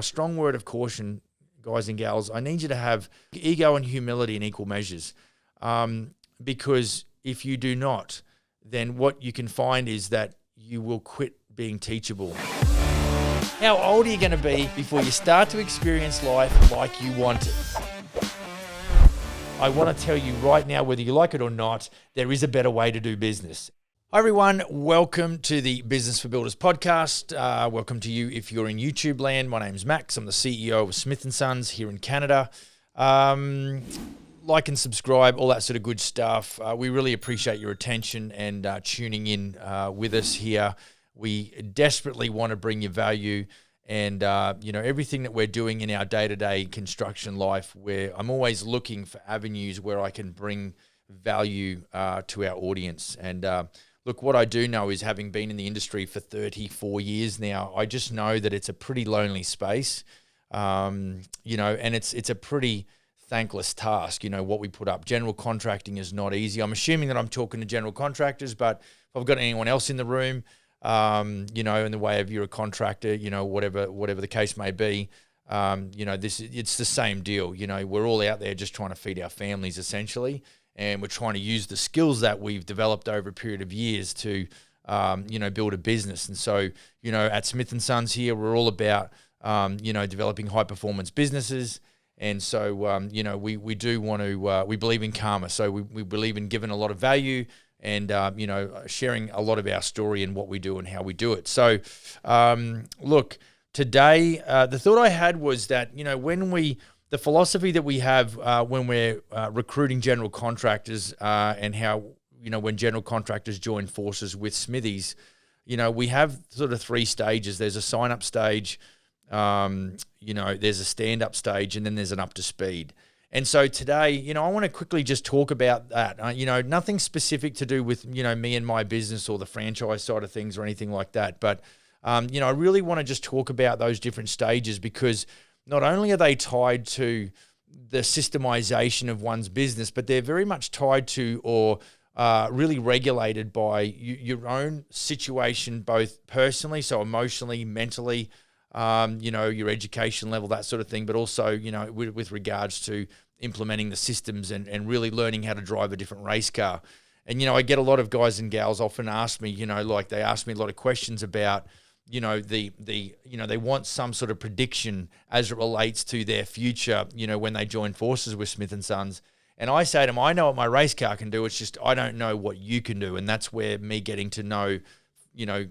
A strong word of caution, guys and gals, I need you to have ego and humility in equal measures. Because if you do not, then what you can find is that you will quit being teachable. How old are you going to be before you start to experience life like you want it? I want to tell you right now, whether you like it or not, there is a better way to do business. Hi everyone, welcome to the Business for Builders podcast. Welcome to you if you're in YouTube land. My name's Max. I'm the CEO of Smith & Sons here in Canada. Like and subscribe, all that sort of good stuff. We really appreciate your attention and tuning in with us here. We desperately want to bring you value and everything that we're doing in our day-to-day construction life, where I'm always looking for avenues where I can bring value to our audience. And look, what I do know is, having been in the industry for 34 years now, I just know that it's a pretty lonely space, and it's a pretty thankless task, what we put up. General contracting is not easy. I'm assuming that I'm talking to general contractors, but if I've got anyone else in the room, in the way of you're a contractor, whatever the case may be, it's the same deal. We're all out there just trying to feed our families essentially. And we're trying to use the skills that we've developed over a period of years to, build a business. And so, at Smith & Sons here, we're all about, developing high-performance businesses. And so, we do want to, we believe in karma. So we believe in giving a lot of value and, sharing a lot of our story and what we do and how we do it. So, look, today, the thought I had was that, the philosophy that we have when we're recruiting general contractors and how, when general contractors join forces with smithies, we have sort of three stages. There's a sign-up stage, there's a stand-up stage, and then there's an up to speed. And so today, I want to quickly just talk about that. Nothing specific to do with, me and my business or the franchise side of things or anything like that. But, I really want to just talk about those different stages, because not only are they tied to the systemization of one's business, but they're very much tied to or really regulated by your own situation, both personally, so emotionally, mentally, your education level, that sort of thing, but also, with regards to implementing the systems and really learning how to drive a different race car. And, I get a lot of guys and gals often ask me, they ask me a lot of questions about, they want some sort of prediction as it relates to their future, when they join forces with Smith & Sons. And I say to them, I know what my race car can do. It's just, I don't know what you can do. And that's where me getting to know,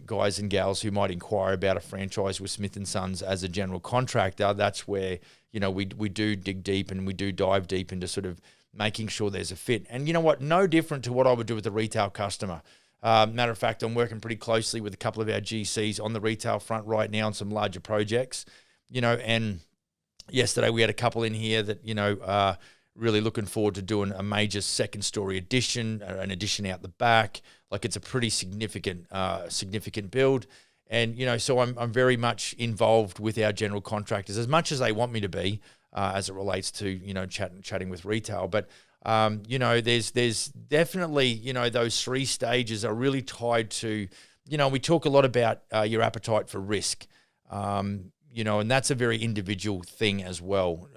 guys and gals who might inquire about a franchise with Smith & Sons as a general contractor, that's where, we do dig deep and we do dive deep into sort of making sure there's a fit. And you know what? No different to what I would do with a retail customer. Matter of fact, I'm working pretty closely with a couple of our GCs on the retail front right now on some larger projects, and yesterday we had a couple in here that, really looking forward to doing a major second story addition, an addition out the back. Like, it's a pretty significant build. And, so I'm very much involved with our general contractors as much as they want me to be, as it relates to, chatting with retail. But, there's definitely, those three stages are really tied to, we talk a lot about your appetite for risk, and that's a very individual thing as well.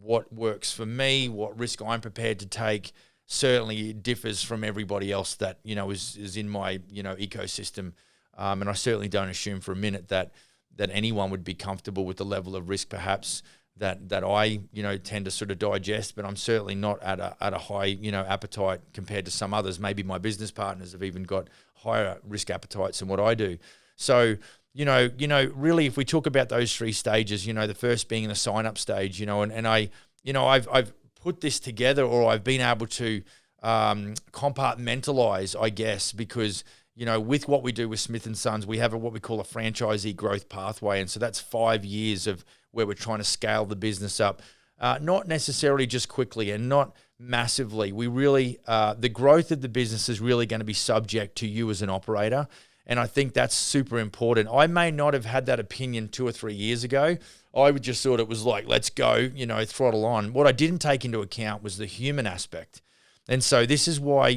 What works for me, what risk I'm prepared to take, certainly differs from everybody else that, is in my, ecosystem. And I certainly don't assume for a minute that anyone would be comfortable with the level of risk perhaps that I, tend to sort of digest, but I'm certainly not at a high, appetite compared to some others. Maybe my business partners have even got higher risk appetites than what I do. So, really, if we talk about those three stages, the first being the sign-up stage, and I've put this together, or I've been able to compartmentalize, I guess, because, with what we do with Smith & Sons, we have what we call a franchisee growth pathway. And so that's 5 years of where we're trying to scale the business up, not necessarily just quickly and not massively. We really, the growth of the business is really going to be subject to you as an operator. And I think that's super important. I may not have had that opinion 2 or 3 years ago. I would just thought it was like, let's go, throttle on. What I didn't take into account was the human aspect. And so this is why,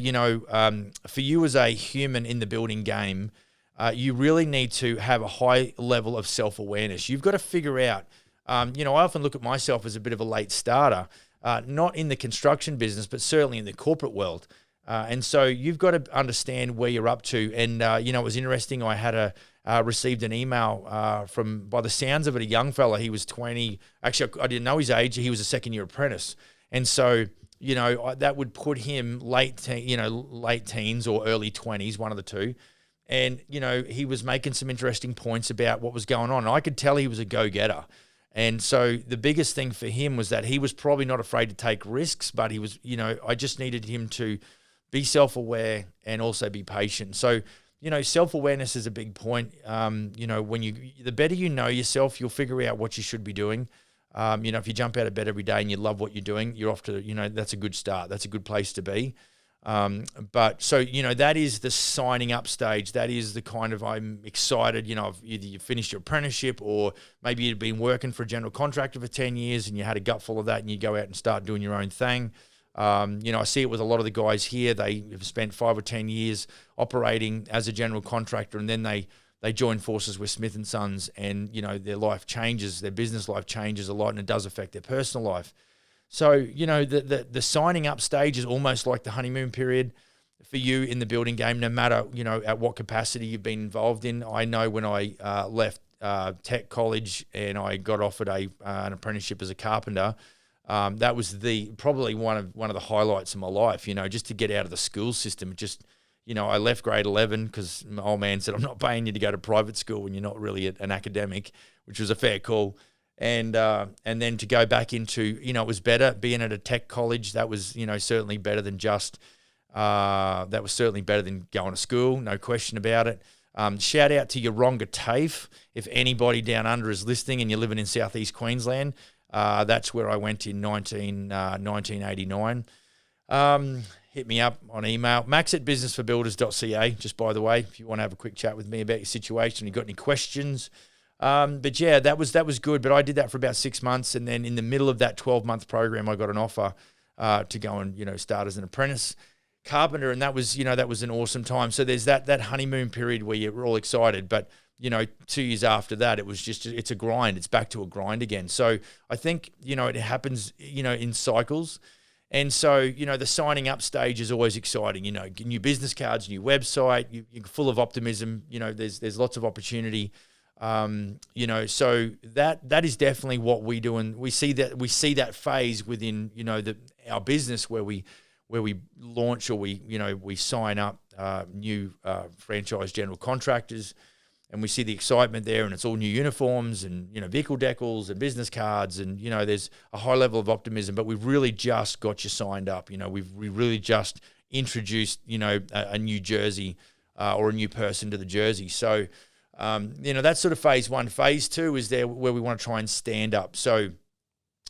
for you as a human in the building game, you really need to have a high level of self-awareness. You've got to figure out I often look at myself as a bit of a late starter, not in the construction business, but certainly in the corporate world. And so you've got to understand where you're up to. And, it was interesting. I had received an email by the sounds of it, a young fella. He was 20. Actually, I didn't know his age. He was a second-year apprentice. And so, that would put him late teens or early 20s, one of the two. And, he was making some interesting points about what was going on. And I could tell he was a go-getter. And so the biggest thing for him was that he was probably not afraid to take risks, but he was, I just needed him to be self-aware and also be patient. So, self-awareness is a big point. The better you know yourself, you'll figure out what you should be doing. If you jump out of bed every day and you love what you're doing, you're off to, that's a good start. That's a good place to be. That is the signing up stage. That is the kind of, I'm excited, either you finished your apprenticeship or maybe you'd been working for a general contractor for 10 years and you had a gut full of that and you go out and start doing your own thing. I see it with a lot of the guys here. They have spent 5 or 10 years operating as a general contractor, and then they join forces with Smith & Sons, and, their life changes, their business life changes a lot, and it does affect their personal life. So, the signing up stage is almost like the honeymoon period for you in the building game, no matter, at what capacity you've been involved in. I know when I left tech college and I got offered an apprenticeship as a carpenter, that was probably one of the highlights of my life, just to get out of the school system. I left grade 11 because my old man said, I'm not paying you to go to private school when you're not really an academic, which was a fair call. And then to go back into, it was better being at a tech college. That was, certainly better than that was certainly better than going to school. No question about it. Shout out to Yeronga TAFE. If anybody down under is listening and you're living in southeast Queensland, that's where I went in 1989. Hit me up on email, max@businessforbuilders.ca, just by the way, if you want to have a quick chat with me about your situation, you got any questions. But yeah, that was good. But I did that for about 6 months. And then in the middle of that 12-month program, I got an offer to go and, start as an apprentice carpenter. And that was an awesome time. So there's that honeymoon period where you're all excited. But, 2 years after that, it's a grind. It's back to a grind again. So I think, it happens, in cycles. And so, the signing up stage is always exciting, new business cards, new website, you're full of optimism, there's lots of opportunity. So that is definitely what we do. And we see that phase within, our business where we launch or we sign up, new, franchise general contractors, and we see the excitement there, and it's all new uniforms and, vehicle decals and business cards, and, there's a high level of optimism, but we've really just got you signed up. We really just introduced, a new jersey, or a new person to the jersey. So, that's sort of phase one. Phase two is there where we want to try and stand up. So,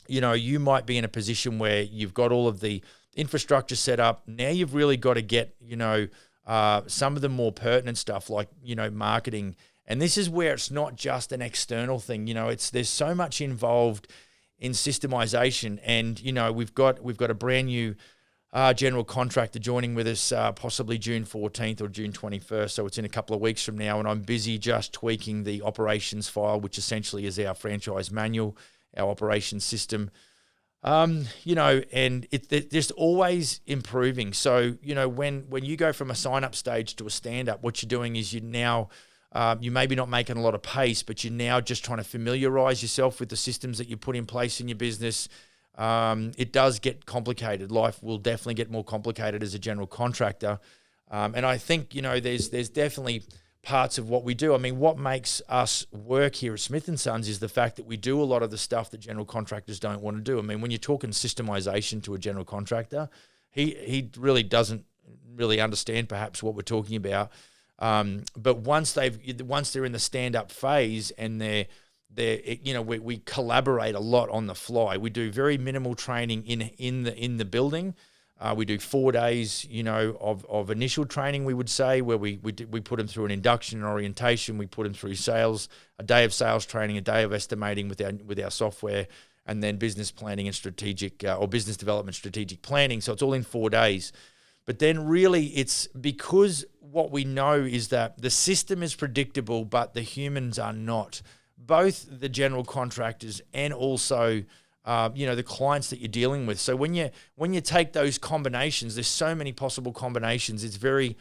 you might be in a position where you've got all of the infrastructure set up. Now you've really got to get, some of the more pertinent stuff like, marketing. And this is where it's not just an external thing. There's so much involved in systemization. And, we've got a brand new general contractor joining with us possibly June 14th or June 21st. So it's in a couple of weeks from now. And I'm busy just tweaking the operations file, which essentially is our franchise manual, our operations system. And it's just always improving. So, when you go from a sign-up stage to a stand-up, what you're doing is you maybe not making a lot of pace, but you're now just trying to familiarize yourself with the systems that you put in place in your business. It does get complicated. Life will definitely get more complicated as a general contractor. And I think, there's definitely parts of what we do. I mean, what makes us work here at Smith & Sons is the fact that we do a lot of the stuff that general contractors don't want to do. I mean, when you're talking systemization to a general contractor, he really doesn't really understand perhaps what we're talking about. But once they're in the stand-up phase and we collaborate a lot on the fly. We do very minimal training in the building. We do 4 days, of initial training, we would say, where we put them through an induction and orientation. We put them through sales, a day of sales training, a day of estimating with our software, and then business planning and strategic or business development strategic planning. So it's all in 4 days. But then really it's because what we know is that the system is predictable, but the humans are not. both the general contractors and also the clients that you're dealing with. So when you take those combinations, there's so many possible combinations. It's very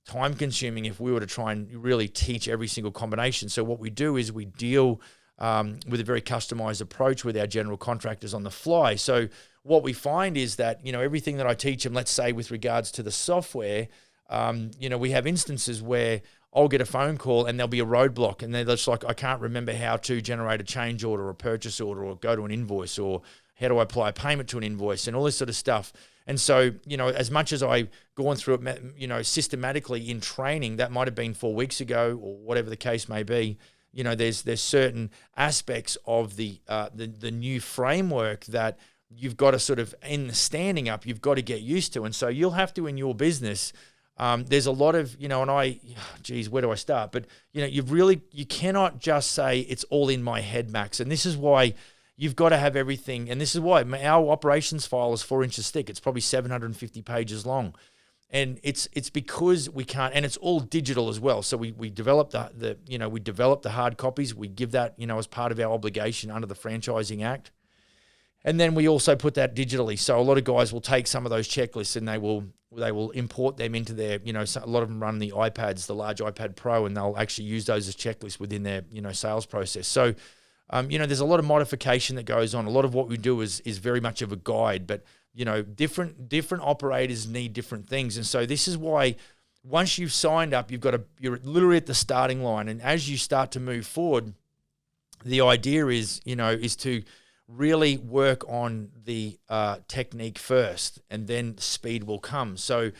time consuming if we were to try and really teach every single combination. So what we do is we deal with a very customized approach with our general contractors on the fly. So what we find is that, everything that I teach them, let's say with regards to the software, we have instances where I'll get a phone call and there'll be a roadblock and they're just like, I can't remember how to generate a change order or a purchase order or go to an invoice, or how do I apply a payment to an invoice and all this sort of stuff. And so, as much as I've gone through it, systematically in training, that might have been 4 weeks ago or whatever the case may be, there's certain aspects of the new framework that you've got to sort of, in the standing up, you've got to get used to. And so you'll have to, in your business, there's a lot of, where do I start? But, you cannot just say it's all in my head, Max. And this is why you've got to have everything. And this is why our operations file is 4 inches thick. It's probably 750 pages long. And it's because we can't, and it's all digital as well. So we develop we develop the hard copies. We give that, as part of our obligation under the Franchising Act. And then we also put that digitally. So a lot of guys will take some of those checklists and they will import them into their, a lot of them run the iPads, the large iPad Pro, and they'll actually use those as checklists within their, sales process. So, there's a lot of modification that goes on. A lot of what we do is very much of a guide, but, different operators need different things. And so this is why once you've signed up, you're literally at the starting line. And as you start to move forward, the idea is to really work on the technique first, and then speed will come. So,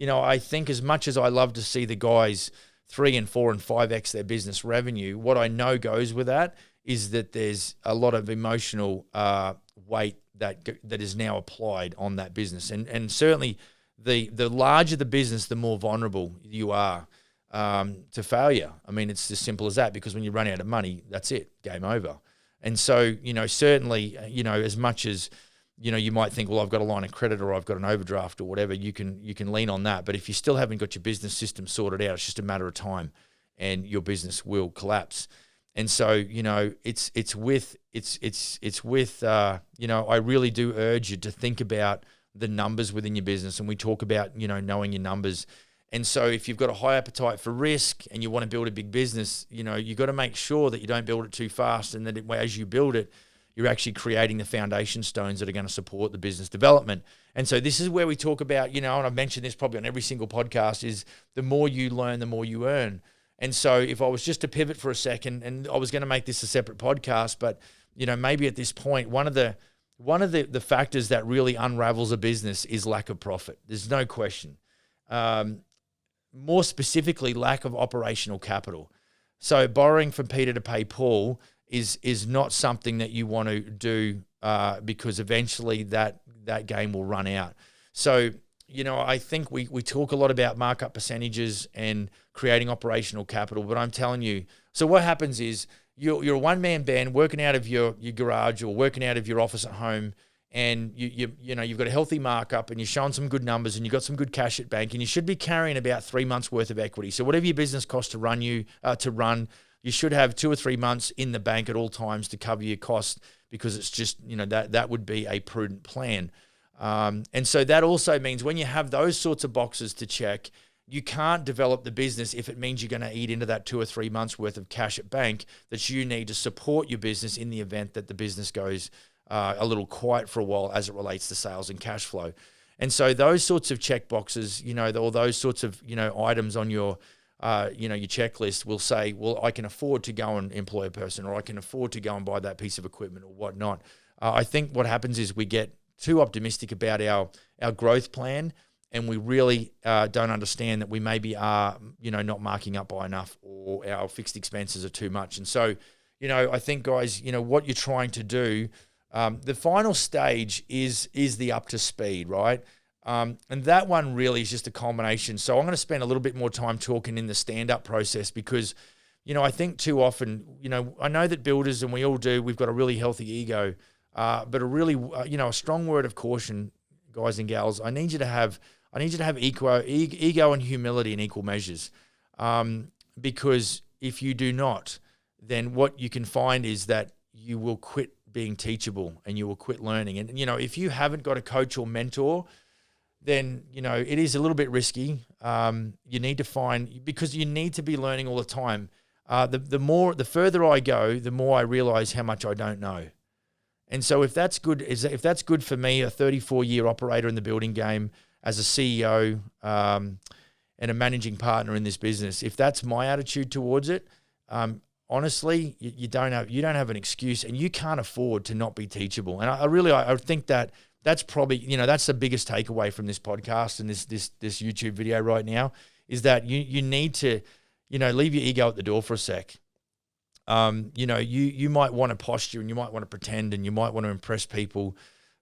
I think as much as I love to see the guys 3 and 4 and 5x their business revenue, what I know goes with that is that there's a lot of emotional weight that is now applied on that business. And certainly the larger the business, the more vulnerable you are to failure. I mean, it's as simple as that, because when you run out of money, that's it, game over. And so, certainly, as much as, you might think, well, I've got a line of credit or I've got an overdraft or whatever, you can lean on that. But if you still haven't got your business system sorted out, it's just a matter of time and your business will collapse. And so, it's with, I really do urge you to think about the numbers within your business. And we talk about, knowing your numbers. And so if you've got a high appetite for risk and you want to build a big business, you've got to make sure that you don't build it too fast, and that as you build it, you're actually creating the foundation stones that are going to support the business development. And so this is where we talk about, and I've mentioned this probably on every single podcast, is the more you learn, the more you earn. And so if I was just to pivot for a second, and I was going to make this a separate podcast, but, maybe at this point, one of the factors that really unravels a business is lack of profit. There's no question. More specifically, lack of operational capital. So borrowing from Peter to pay Paul is not something that you want to do because eventually that game will run out. So, I think we talk a lot about markup percentages and creating operational capital, but I'm telling you, so what happens is you're a one-man band working out of your garage or working out of your office at home, and you've got a healthy markup and you're showing some good numbers and you've got some good cash at bank, and you should be carrying about 3 months worth of equity. So whatever your business costs to run, you should have 2 or 3 months in the bank at all times to cover your costs, because it's just, that would be a prudent plan. And so that also means when you have those sorts of boxes to check, you can't develop the business if it means you're going to eat into that 2 or 3 months worth of cash at bank that you need to support your business in the event that the business goes a little quiet for a while as it relates to sales and cash flow. And so those sorts of check boxes, or those sorts of, items on your, your checklist will say, well, I can afford to go and employ a person, or I can afford to go and buy that piece of equipment or whatnot. I think what happens is we get too optimistic about our growth plan, and we really don't understand that we maybe are, not marking up by enough, or our fixed expenses are too much. And so, I think, guys, what you're trying to do, the final stage is the up to speed, right? And that one really is just a culmination. So I'm going to spend a little bit more time talking in the stand-up process, because, I think too often, I know that builders, and we all do, we've got a really healthy ego, but a really, a strong word of caution, guys and gals. I need you to have ego and humility in equal measures, because if you do not, then what you can find is that you will quit being teachable and you will quit learning. And, if you haven't got a coach or mentor, then, it is a little bit risky. You need to find, because you need to be learning all the time. The further I go, the more I realize how much I don't know. And so if that's good for me, a 34-year operator in the building game, as a CEO and a managing partner in this business, if that's my attitude towards it, honestly, you don't have an excuse, and you can't afford to not be teachable. And I think that's probably, that's the biggest takeaway from this podcast and this YouTube video right now, is that you need to, leave your ego at the door for a sec. You might want to posture, and you might want to pretend, and you might want to impress people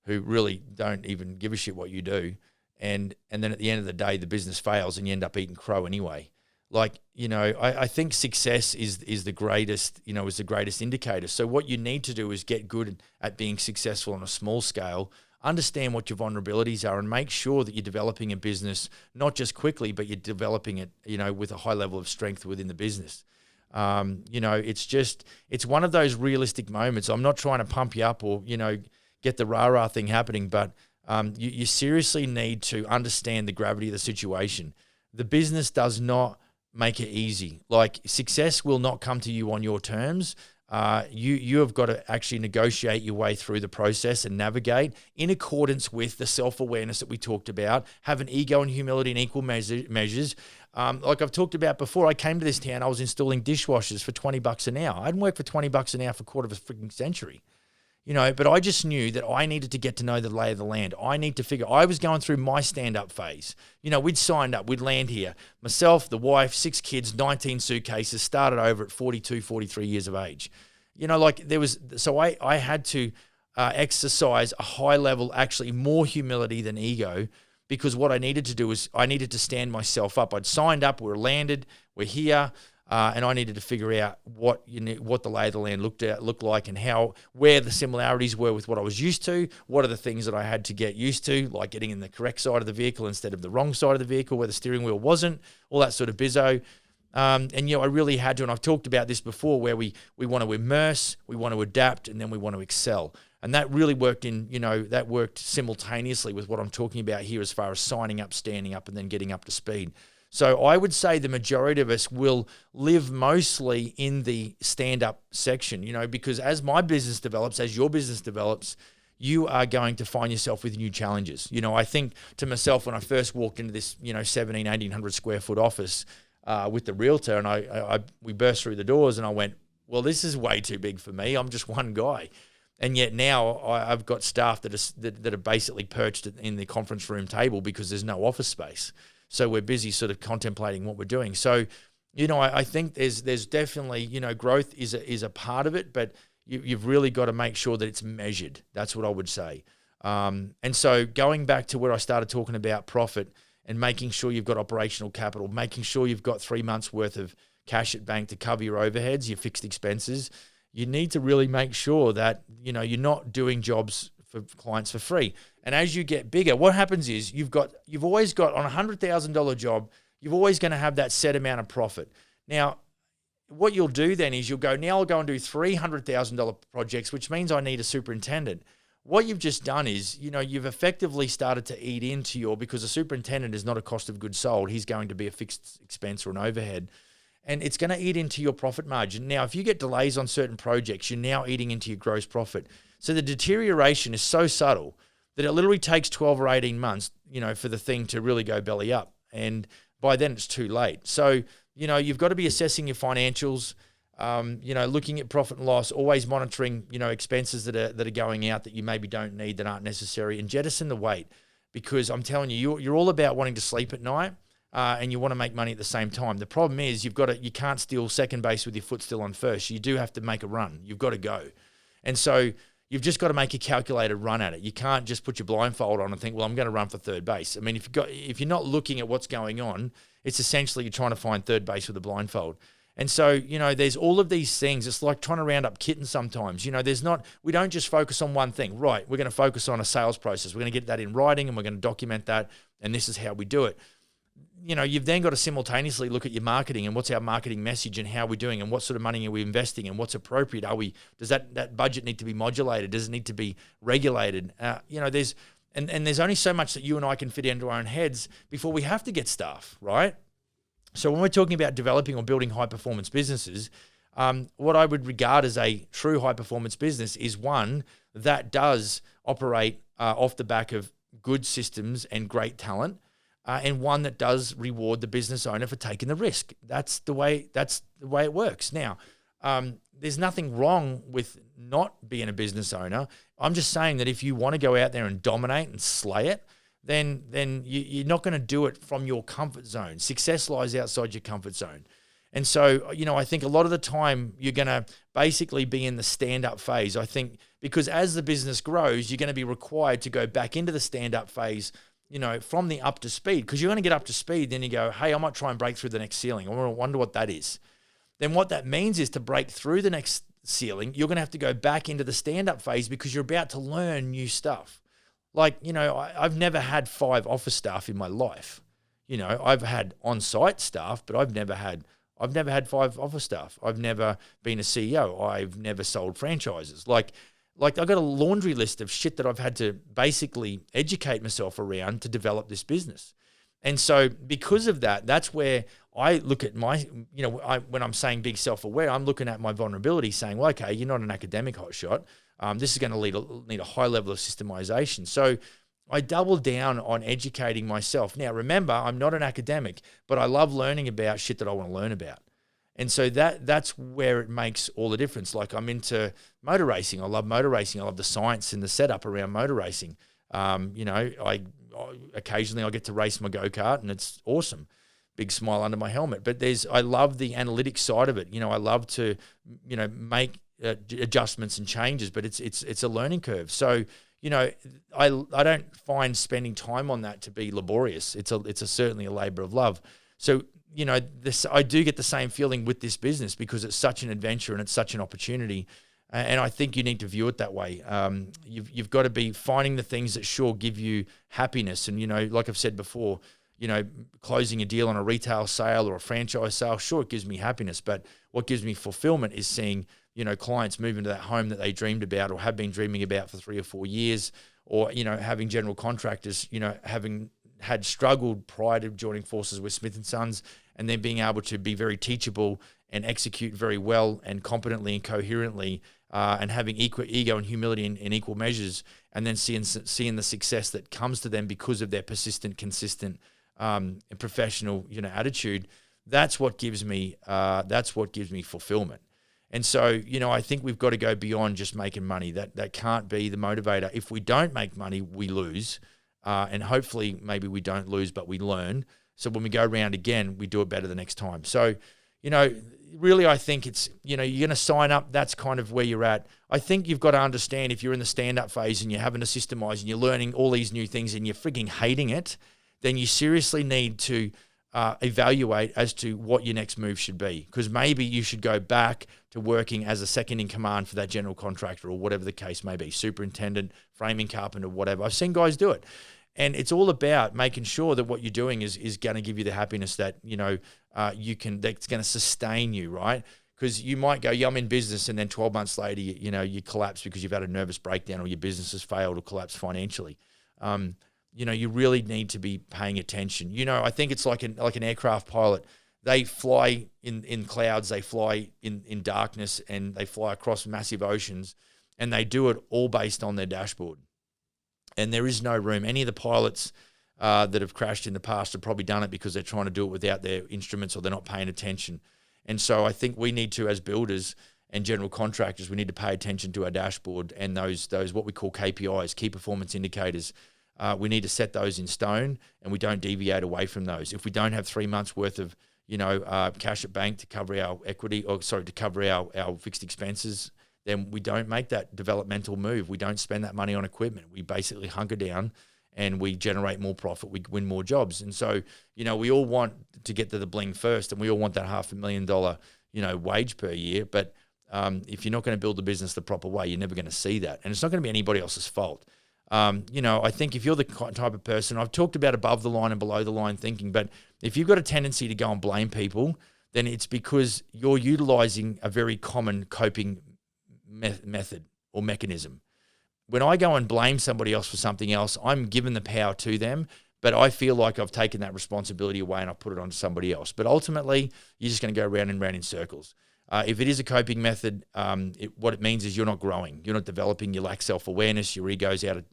who really don't even give a shit what you do. And then at the end of the day, the business fails and you end up eating crow anyway. I think success is the greatest indicator. So what you need to do is get good at being successful on a small scale, understand what your vulnerabilities are, and make sure that you're developing a business, not just quickly, but you're developing it, with a high level of strength within the business. It's one of those realistic moments. I'm not trying to pump you up or, get the rah-rah thing happening, but you seriously need to understand the gravity of the situation. The business does not make it easy. Success will not come to you on your terms. You have got to actually negotiate your way through the process and navigate in accordance with the self-awareness that we talked about, have an ego and humility in equal measures. Like I've talked about before, I came to this town, I was installing dishwashers for $20 an hour. I hadn't worked for $20 an hour for a quarter of a freaking century. But I just knew that I needed to get to know the lay of the land. I was going through my stand-up phase. We'd signed up, we'd land here. Myself, the wife, 6 kids, 19 suitcases, started over at 42, 43 years of age. I had to exercise a high level, actually more humility than ego, because what I needed to do was I needed to stand myself up. I'd signed up, we're landed, we're here. And I needed to figure out what the lay of the land looked like, and where the similarities were with what I was used to. What are the things that I had to get used to, like getting in the correct side of the vehicle instead of the wrong side of the vehicle where the steering wheel wasn't, all that sort of bizzo. I really had to, and I've talked about this before, where we want to immerse, we want to adapt, and then we want to excel. And that really worked that worked simultaneously with what I'm talking about here as far as signing up, standing up, and then getting up to speed. So I would say the majority of us will live mostly in the stand-up section, because as my business develops, as your business develops, you are going to find yourself with new challenges. I think to myself when I first walked into this, 1,800 square foot office with the realtor, and we burst through the doors, and I went, well, this is way too big for me. I'm just one guy. And yet now I've got staff that are basically perched in the conference room table because there's no office space. So we're busy sort of contemplating what we're doing. So, I think there's definitely, growth is a part of it, but you've really got to make sure that it's measured. That's what I would say. And so going back to where I started talking about profit and making sure you've got operational capital, making sure you've got 3 months worth of cash at bank to cover your overheads, your fixed expenses, you need to really make sure that, you're not doing jobs for clients for free. And as you get bigger, what happens is you've always got on a $100,000 job, you're always going to have that set amount of profit. Now, what you'll do then is I'll go and do $300,000 projects, which means I need a superintendent. What you've just done is, you've effectively started to eat into because a superintendent is not a cost of goods sold. He's going to be a fixed expense or an overhead. And it's going to eat into your profit margin. Now, if you get delays on certain projects, you're now eating into your gross profit. So the deterioration is so subtle that it literally takes 12 or 18 months, for the thing to really go belly up. And by then it's too late. So, you've got to be assessing your financials, looking at profit and loss, always monitoring, expenses that are going out that you maybe don't need, that aren't necessary, and jettison the weight. Because I'm telling you, you're all about wanting to sleep at night. And you want to make money at the same time. The problem is you can't steal second base with your foot still on first. You do have to make a run. You've got to go. And so you've just got to make a calculated run at it. You can't just put your blindfold on and think, well, I'm going to run for third base. I mean, if you're not looking at what's going on, it's essentially you're trying to find third base with a blindfold. And so, there's all of these things. It's like trying to round up kittens sometimes. We don't just focus on one thing. Right, we're going to focus on a sales process. We're going to get that in writing and we're going to document that, and this is how we do it. you've then got to simultaneously look at your marketing and what's our marketing message and how we're doing and what sort of money are we investing and what's appropriate. Does that budget need to be modulated? Does it need to be regulated? There's only so much that you and I can fit into our own heads before we have to get staff, right? So when we're talking about developing or building high performance businesses, what I would regard as a true high performance business is one that does operate off the back of good systems and great talent, and one that does reward the business owner for taking the risk. That's the way it works. Now, there's nothing wrong with not being a business owner. I'm just saying that if you want to go out there and dominate and slay it, then you're not going to do it from your comfort zone. Success lies outside your comfort zone. And so, I think a lot of the time you're going to basically be in the stand-up phase. I think because as the business grows, you're going to be required to go back into the stand-up phase, from the up to speed, because you're going to get up to speed. Then you go, hey, I might try and break through the next ceiling. I wonder what that is. Then what that means is to break through the next ceiling, you're going to have to go back into the stand-up phase because you're about to learn new stuff. Like, I've never had 5 office staff in my life. I've had on-site staff, but I've never had 5 office staff. I've never been a CEO. I've never sold franchises. Like I've got a laundry list of shit that I've had to basically educate myself around to develop this business. And so because of that, that's where I look at my, when I'm saying being self-aware, I'm looking at my vulnerability saying, well, okay, you're not an academic hotshot. This is going to need a high level of systemization. So I double down on educating myself. Now, remember, I'm not an academic, but I love learning about shit that I want to learn about. And so that's where it makes all the difference. Like I'm into motor racing. I love motor racing. I love the science and the setup around motor racing. Occasionally I get to race my go-kart and it's awesome. Big smile under my helmet. But I love the analytics side of it. I love to, make adjustments and changes, but it's a learning curve. So, I don't find spending time on that to be laborious. It's certainly a labor of love. So, I do get the same feeling with this business because it's such an adventure and it's such an opportunity. And I think you need to view it that way. You've got to be finding the things that sure give you happiness. And, like I've said before, closing a deal on a retail sale or a franchise sale, sure, it gives me happiness. But what gives me fulfillment is seeing, clients move into that home that they dreamed about or have been dreaming about for 3 or 4 years, or, having general contractors, having had struggled prior to joining forces with Smith & Sons, and then being able to be very teachable and execute very well and competently and coherently, and having equal ego and humility in equal measures, and then seeing the success that comes to them because of their persistent, consistent, and professional, attitude. That's what gives me fulfillment. And so, I think we've got to go beyond just making money. That can't be the motivator. If we don't make money, we lose. And hopefully maybe we don't lose, but we learn. So when we go around again, we do it better the next time. So, really I think it's, you're going to sign up. That's kind of where you're at. I think you've got to understand if you're in the stand-up phase and you're having to systemize and you're learning all these new things and you're frigging hating it, then you seriously need to evaluate as to what your next move should be. Because maybe you should go back to working as a second in command for that general contractor or whatever the case may be, superintendent, framing carpenter, whatever. I've seen guys do it. And it's all about making sure that what you're doing is going to give you the happiness that, that's going to sustain you, right? Because you might go, I'm in business, and then 12 months later, you collapse because you've had a nervous breakdown or your business has failed or collapsed financially. You really need to be paying attention. I think it's like an aircraft pilot. They fly in clouds, they fly in darkness, and they fly across massive oceans, and they do it all based on their dashboard. And there is no room. Any of the pilots that have crashed in the past have probably done it because they're trying to do it without their instruments or they're not paying attention. And so I think we need to, as builders and general contractors, we need to pay attention to our dashboard and those what we call KPIs, key performance indicators. We need to set those in stone, and we don't deviate away from those. If we don't have 3 months worth of cash at bank to cover our to cover our fixed expenses, then we don't make that developmental move. We don't spend that money on equipment. We basically hunker down and we generate more profit. We win more jobs. And so, we all want to get to the bling first, and we all want that $500,000, wage per year. But if you're not going to build the business the proper way, you're never going to see that. And it's not going to be anybody else's fault. I think if you're the type of person, I've talked about above the line and below the line thinking, but if you've got a tendency to go and blame people, then it's because you're utilizing a very common coping method or mechanism. When I go and blame somebody else for something else, I'm giving the power to them, but I feel like I've taken that responsibility away and I've put it onto somebody else. But ultimately, you're just going to go round and round in circles. If it is a coping method, what it means is you're not growing, you're not developing, you lack self-awareness, your ego's out of,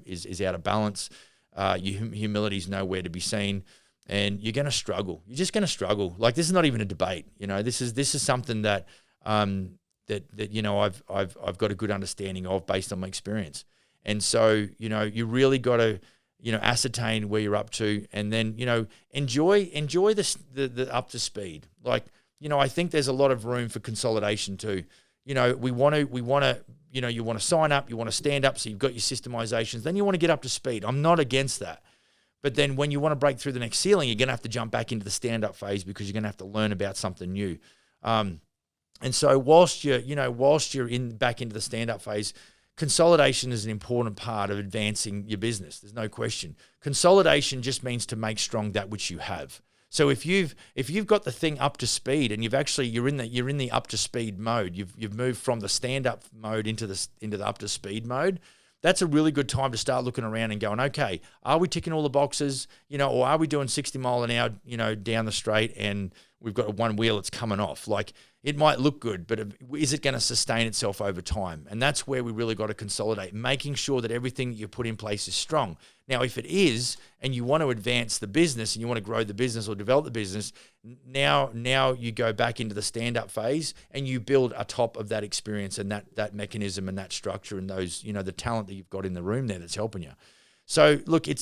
is out of balance, your humility's nowhere to be seen, and you're going to struggle. You're just going to struggle. Like, this is not even a debate. This is something that I've got a good understanding of based on my experience. And so, you really got to, ascertain where you're up to, and then, enjoy the up to speed. Like, I think there's a lot of room for consolidation too. We want to, you want to sign up, you want to stand up, so you've got your systemizations, then you want to get up to speed. I'm not against that. But then when you want to break through the next ceiling, you're going to have to jump back into the stand-up phase because you're going to have to learn about something new. And so whilst you're back into the stand-up phase, consolidation is an important part of advancing your business. There's no question. Consolidation just means to make strong that which you have. So if you've got the thing up to speed and you're in the up to speed mode, you've moved from the stand-up mode into the up to speed mode, that's a really good time to start looking around and going, okay, are we ticking all the boxes, or are we doing 60 mile an hour, down the straight and we've got one wheel that's coming off? Like, it might look good, but is it going to sustain itself over time? And that's where we really got to consolidate, making sure that everything that you put in place is strong. Now, if it is, and you want to advance the business and you want to grow the business or develop the business, now you go back into the stand-up phase and you build atop of that experience and that mechanism and that structure and those, the talent that you've got in the room there that's helping you. So look, I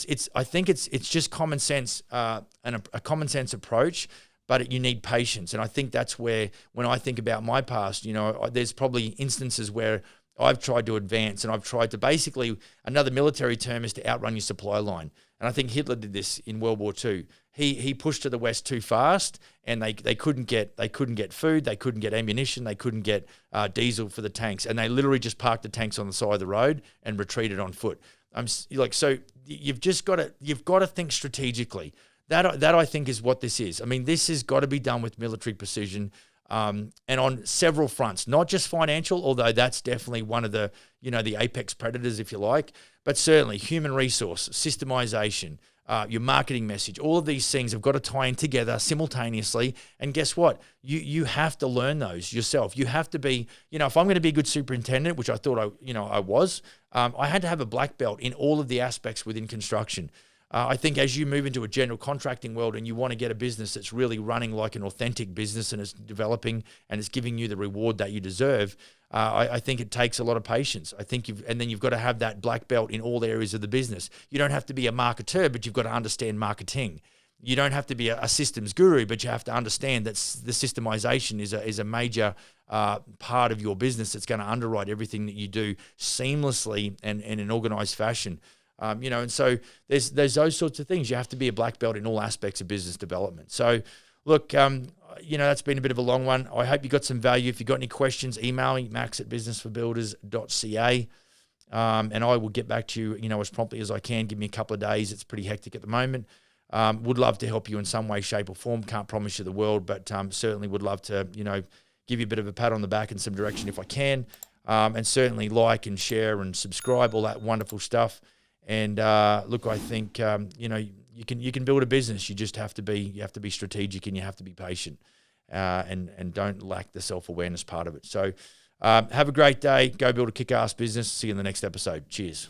think it's just common sense and a common sense approach, but you need patience. And I think that's where, when I think about my past, there's probably instances where I've tried to advance and I've tried to basically, another military term is to outrun your supply line. And I think Hitler did this in World War II. He pushed to the west too fast, and they couldn't get food, they couldn't get ammunition, they couldn't get diesel for the tanks, and they literally just parked the tanks on the side of the road and retreated on foot. So you've got to think strategically. That I think is what this is. I mean, this has got to be done with military precision, and on several fronts, not just financial, although that's definitely one of the, the apex predators, if you like, but certainly human resource, systemization, your marketing message, all of these things have got to tie in together simultaneously. And guess what? You have to learn those yourself. You have to be, if I'm going to be a good superintendent, which I thought I was, I had to have a black belt in all of the aspects within construction. I think as you move into a general contracting world and you want to get a business that's really running like an authentic business and it's developing and it's giving you the reward that you deserve, I think it takes a lot of patience. I think then you've got to have that black belt in all areas of the business. You don't have to be a marketer, but you've got to understand marketing. You don't have to be a systems guru, but you have to understand that the systemization is a major part of your business that's going to underwrite everything that you do seamlessly and in an organized fashion. And so there's those sorts of things. You have to be a black belt in all aspects of business development. So look, that's been a bit of a long one. I hope you got some value. If you've got any questions, email me, max@businessforbuilders.ca. And I will get back to you, as promptly as I can. Give me a couple of days. It's pretty hectic at the moment. Would love to help you in some way, shape or form. Can't promise you the world, but certainly would love to, give you a bit of a pat on the back and some direction if I can. And certainly like and share and subscribe, all that wonderful stuff. And look, I think you can build a business. You just have to be strategic and you have to be patient, and don't lack the self-awareness part of it. So have a great day. Go build a kick-ass business. See you in the next episode. Cheers.